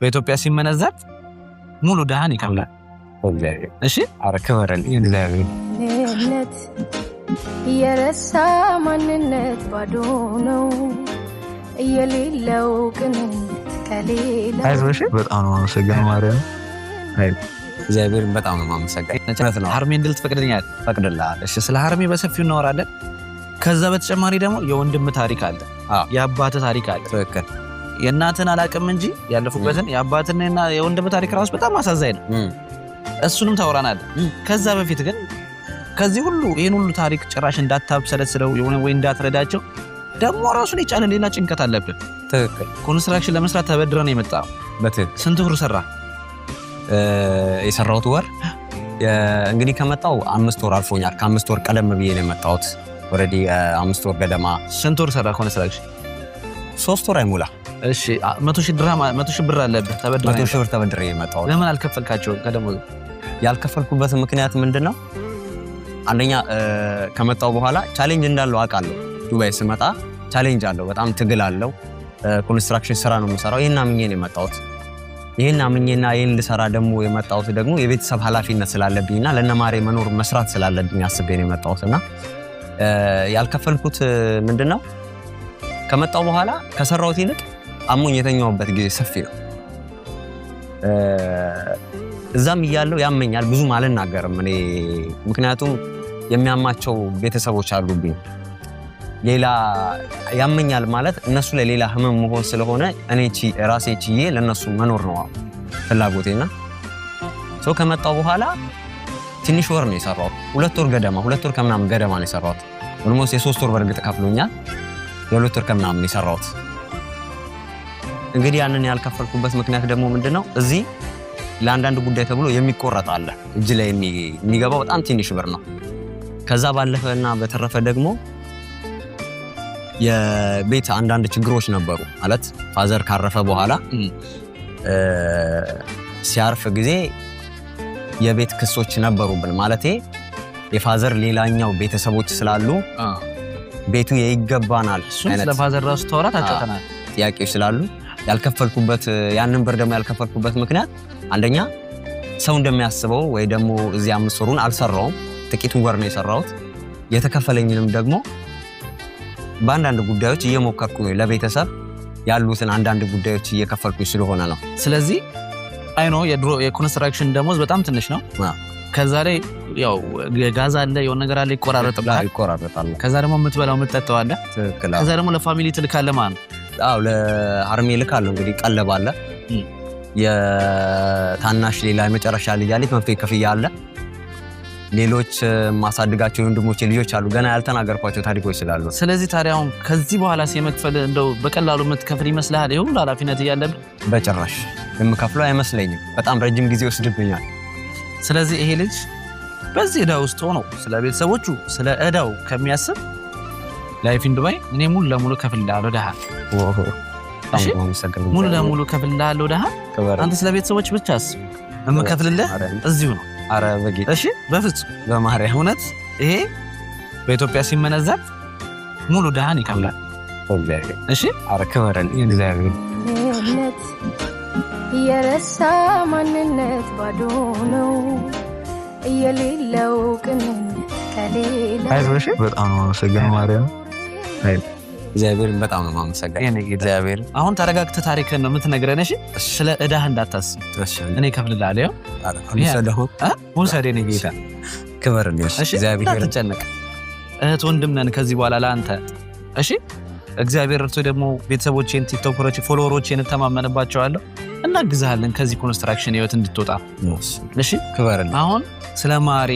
በኢትዮጵያ ሲመነዘር ሙሉ ደሃን ይከፍላል። እሺ አረከበረን ይላልነት የረሳ ማንነት ባዶ ነው የሌለው ቅንነት ከሌላ አይዞሽ በጣም ነው ማመሰግነው ማርያም እግዚአብሔር በጣም ነው ማመሰግነው ሀርሜ እንድል ትፈቅድልኛል ፈቅድልሃል እሺ ስለ ሀርሜ በሰፊው እናወራለን ከዛ በተጨማሪ ደግሞ የወንድም ታሪክ አለ የአባት ታሪክ አለ ትክክል የእናትን አላቅም እንጂ ያለፉበትን የአባትና የወንድም ታሪክ ራሱ በጣም አሳዛኝ ነው እሱንም ታወራናል ከዛ በፊት ግን ከዚህ ሁሉ ይሄን ሁሉ ታሪክ ጭራሽ እንዳታብሰለስለው የሆነ ወይ እንዳትረዳቸው ደግሞ ራሱን የቻለ ሌላ ጭንቀት አለብን ትክክል ኮንስትራክሽን ለመስራት ተበድረን ነው የመጣው በትክክል ስንት ብር ሰራ የሰራሁት ወር እንግዲህ ከመጣው 5 ወር አልፎኛል ከ5 ወር ቀደም ብዬ ነው የመጣሁት ኦሬዲ 5 ወር ገደማ ስንት ወር ሰራ ኮንስትራክሽን 3 ወር አይሞላ እሺ 100,000 ድርሃም 100,000 ብር አለበት ተበድረን 100,000 ብር ተበድሬ የመጣው ለምን አልከፈልካቸው ከደሞዝ ያልከፈልኩበት ምክንያት ምንድነው አንደኛ ከመጣው በኋላ ቻሌንጅ እንዳለው አውቃለሁ ዱባይ ስመጣ ቻሌንጅ አለው በጣም ትግል አለው ኮንስትራክሽን ስራ ነው የምሰራው ይሄን አምኜ ነው የመጣሁት ይሄን አምኜና ይሄን ልሰራ ደግሞ የመጣሁት ደግሞ የቤተሰብ ኃላፊነት ስላለብኝና ለነማሬ መኖር መስራት ስላለብኝ አስቤ ነው የመጣሁትና ያልከፈልኩት ምንድነው ከመጣው በኋላ ከሰራሁት ይልቅ አሞኝ የተኛውበት ጊዜ ሰፊ ነው እዛም ይያለው ያመኛል ብዙ አልናገርም እኔ ምክንያቱም የሚያማቸው ቤተሰቦች አሉብኝ ሌላ ያመኛል ማለት እነሱ ለሌላ ህመም መሆን ስለሆነ እኔ ራሴ ቺዬ ለነሱ መኖር ነው ፍላጎቴና ከመጣው በኋላ ትንሽ ወር ነው የሰራው 2 ወር ገደማ 2 ወር ከምናምን ገደማ ነው የሰራው ኦልሞስት የ3 ወር በርግጥ ከፍሎኛል የ2 ወር ከምናምን የሰራው እንግዲህ ያንን ያልከፈልኩበት ምክንያት ደግሞ ምንድነው እዚህ ለአንዳንድ ጉዳይ ተብሎ የሚቆረጥ አለ እጅ ላይ የሚገባው በጣም ትንሽ ብር ነው ከዛ ባለፈና በተረፈ ደግሞ የቤት አንዳንድ ችግሮች ነበሩ ማለት ፋዘር ካረፈ በኋላ ሲያርፍ ጊዜ የቤት ክሶች ነበሩብን ማለቴ የፋዘር ሌላኛው ቤተሰቦች ስላሉ ቤቱ ይገባናል አይነት ለፋዘር ራሱ ተወራት አጫተናል ጥያቄዎች ስላሉ ያልከፈልኩበት ያንን ብር ደግሞ ያልከፈልኩበት ምክንያት አንደኛ ሰው እንደሚያስበው ወይ ደግሞ እዚህ 5 ወሩን አልሰራውም ጥቂት ወር ነው የሰራሁት የተከፈለኝንም ደግሞ በአንዳንድ ጉዳዮች እየሞከርኩ ነው ለቤተሰብ ያሉትን አንዳንድ ጉዳዮች እየከፈልኩ ስለሆነ ነው ስለዚህ አይኖ የድሮ የኮንስትራክሽን ደሞዝ በጣም ትንሽ ነው ከዛ ላይ ያው ጋዝ አለ የሆነ ነገር አለ ይቆራረጣል ከዛ ደግሞ የምትበላው የምትጠጣው አለ ከዛ ደግሞ ለፋሚሊ ትልካለህ ማለት አው ለአርሜ ልካለሁ እንግዲህ ቀለብ አለ የታናሽ ሌላ የመጨረሻ ልጅ አለች መንፈይ ከፍያ አለ ሌሎች ማሳድጋቸው ወንድሞቼ ልጆች አሉ ገና ያልተናገርኳቸው ታሪኮች ስላሉ ስለዚህ ታዲያው ከዚህ በኋላ ሲመክፈል እንደው በቀላሉ የምትከፍል ይመስልሃል ይሁን ኃላፊነት ያለብህ በጭራሽ የምከፍለው አይመስለኝም በጣም ረጅም ጊዜ ወስድብኛል ስለዚህ ይሄ ልጅ በዚህ ዕዳ ውስጥ ሆኖ ስለ ቤተሰቦቹ ስለ ዕዳው ከሚያስብ ላይፍ ኢን ዱባይ እኔ ሙሉ ለሙሉ ከፍላለሁ ደሃ ሙሉ ለሙሉ ከፍላለሁ ደሃ አንተ ስለ ቤተሰቦች ብቻስ የምከፍልልህ እዚሁ ነው አረ በጌታ እሺ በፍጹም በማርያም እውነት ይሄ በኢትዮጵያ ሲመነዘር ሙሉ ደሃን ይከፍላል እሺ አረከበረን እግዚአብሔር የረሳ ማንነት ባዶ ነው የሌለው ቅንነት ከሌላ አይዞሽ በጣም ነው ማመሰግነው ማርያም እግዚአብሔር በጣም ነው ማመሰግነው እግዚአብሔር አሁን ተረጋግተህ ታሪክህን ነው የምትነግረን እሺ ስለ ዕዳህ እንዳታስብ እኔ ከፍልልሃለሁ ሙሰዴ ነው ጌታ ክብርን እግዚአብሔር ተጨነቀ እህት ወንድም ነን ከዚህ በኋላ ለአንተ እሺ እግዚአብሔር እርቶ ደግሞ ቤተሰቦቼን ቲክቶከሮች ፎሎወሮቼን ተማመነባቸዋለሁ እናግዛለን ከዚህ ኮንስትራክሽን ህይወት እንድትወጣ እሺ ክብርን አሁን ስለ ማሬ